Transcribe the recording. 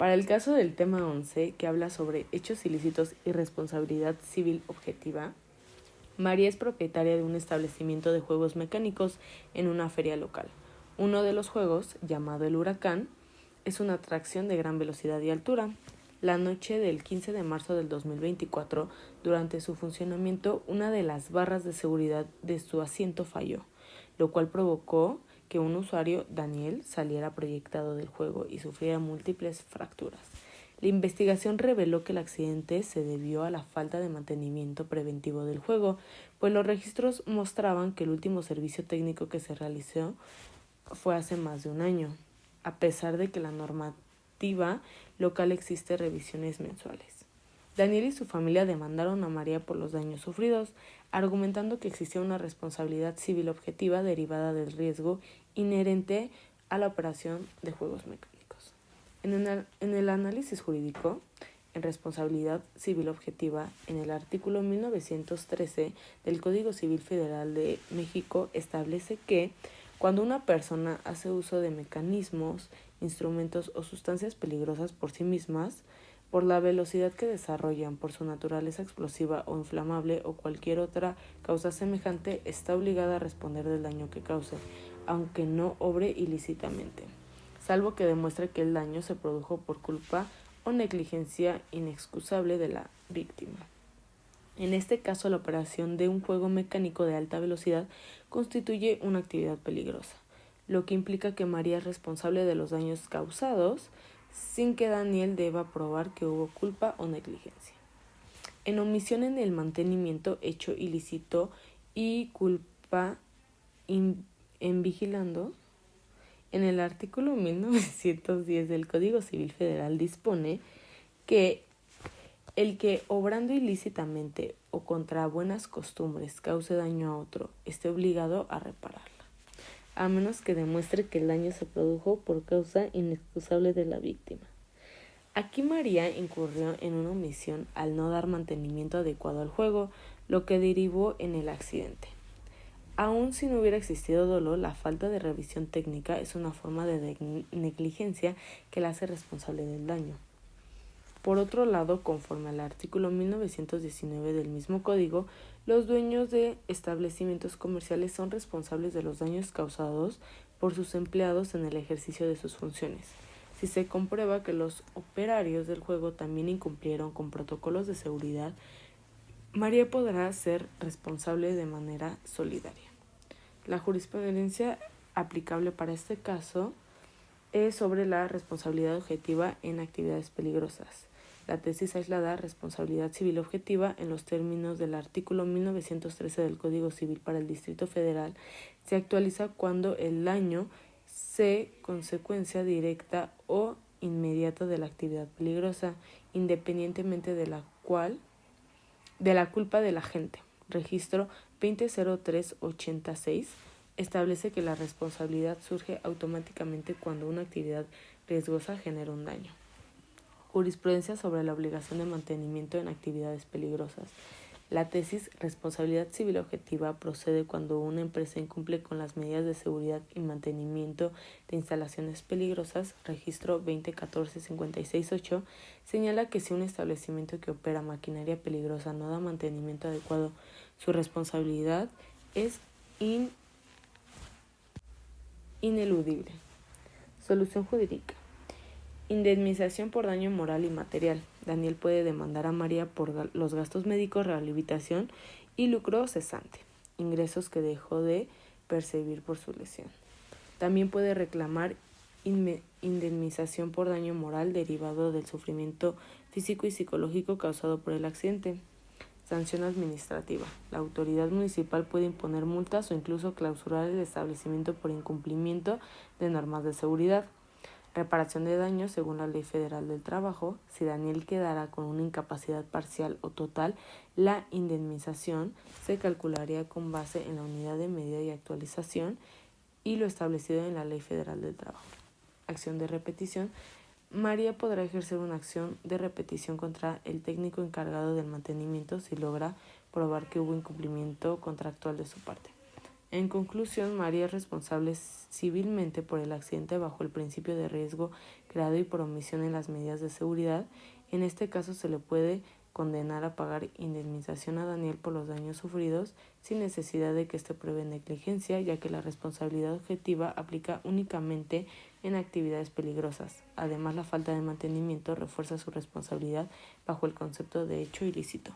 Para el caso del tema 11, que habla sobre hechos ilícitos y responsabilidad civil objetiva, María es propietaria de un establecimiento de juegos mecánicos en una feria local. Uno de los juegos, llamado el Huracán, es una atracción de gran velocidad y altura. La noche del 15 de marzo del 2024, durante su funcionamiento, una de las barras de seguridad de su asiento falló, lo cual provocó que un usuario, Daniel, saliera proyectado del juego y sufriera múltiples fracturas. La investigación reveló que el accidente se debió a la falta de mantenimiento preventivo del juego, pues los registros mostraban que el último servicio técnico que se realizó fue hace más de un año, a pesar de que la normativa local existe revisiones mensuales. Daniel y su familia demandaron a María por los daños sufridos, argumentando que existía una responsabilidad civil objetiva derivada del riesgo inherente a la operación de juegos mecánicos. En el análisis jurídico, en responsabilidad civil objetiva, en el artículo 1913 del Código Civil Federal de México establece que cuando una persona hace uso de mecanismos, instrumentos o sustancias peligrosas por sí mismas, por la velocidad que desarrollan, por su naturaleza explosiva o inflamable o cualquier otra causa semejante, está obligada a responder del daño que cause, aunque no obre ilícitamente, salvo que demuestre que el daño se produjo por culpa o negligencia inexcusable de la víctima. En este caso, la operación de un juego mecánico de alta velocidad constituye una actividad peligrosa, lo que implica que María es responsable de los daños causados sin que Daniel deba probar que hubo culpa o negligencia. En omisión en el mantenimiento, hecho ilícito y culpa en vigilando, en el artículo 1910 del Código Civil Federal dispone que el que, obrando ilícitamente o contra buenas costumbres, cause daño a otro, esté obligado a repararla, a menos que demuestre que el daño se produjo por causa inexcusable de la víctima. Aquí María incurrió en una omisión al no dar mantenimiento adecuado al juego, lo que derivó en el accidente. Aun si no hubiera existido dolo, la falta de revisión técnica es una forma de negligencia que la hace responsable del daño. Por otro lado, conforme al artículo 1919 del mismo código, los dueños de establecimientos comerciales son responsables de los daños causados por sus empleados en el ejercicio de sus funciones. Si se comprueba que los operarios del juego también incumplieron con protocolos de seguridad, María podrá ser responsable de manera solidaria. La jurisprudencia aplicable para este caso es sobre la responsabilidad objetiva en actividades peligrosas. La tesis aislada, responsabilidad civil objetiva, en los términos del artículo 1913 del Código Civil para el Distrito Federal, se actualiza cuando el daño sea consecuencia directa o inmediata de la actividad peligrosa, independientemente de la culpa del agente. Registro 200386 establece que la responsabilidad surge automáticamente cuando una actividad riesgosa genera un daño. Jurisprudencia sobre la obligación de mantenimiento en actividades peligrosas. La tesis responsabilidad civil objetiva procede cuando una empresa incumple con las medidas de seguridad y mantenimiento de instalaciones peligrosas. Registro 2014-568 señala que si un establecimiento que opera maquinaria peligrosa no da mantenimiento adecuado, su responsabilidad es ineludible. Solución jurídica. Indemnización por daño moral y material. Daniel puede demandar a María por los gastos médicos, rehabilitación y lucro cesante, ingresos que dejó de percibir por su lesión. También puede reclamar indemnización por daño moral derivado del sufrimiento físico y psicológico causado por el accidente. Sanción administrativa. La autoridad municipal puede imponer multas o incluso clausurar el establecimiento por incumplimiento de normas de seguridad. Reparación de daños según la Ley Federal del Trabajo. Si Daniel quedara con una incapacidad parcial o total, la indemnización se calcularía con base en la unidad de medida y actualización y lo establecido en la Ley Federal del Trabajo. Acción de repetición. María podrá ejercer una acción de repetición contra el técnico encargado del mantenimiento si logra probar que hubo incumplimiento contractual de su parte. En conclusión, María es responsable civilmente por el accidente bajo el principio de riesgo creado y por omisión en las medidas de seguridad. En este caso se le puede condenar a pagar indemnización a Daniel por los daños sufridos sin necesidad de que éste pruebe negligencia, ya que la responsabilidad objetiva aplica únicamente en actividades peligrosas. Además, la falta de mantenimiento refuerza su responsabilidad bajo el concepto de hecho ilícito.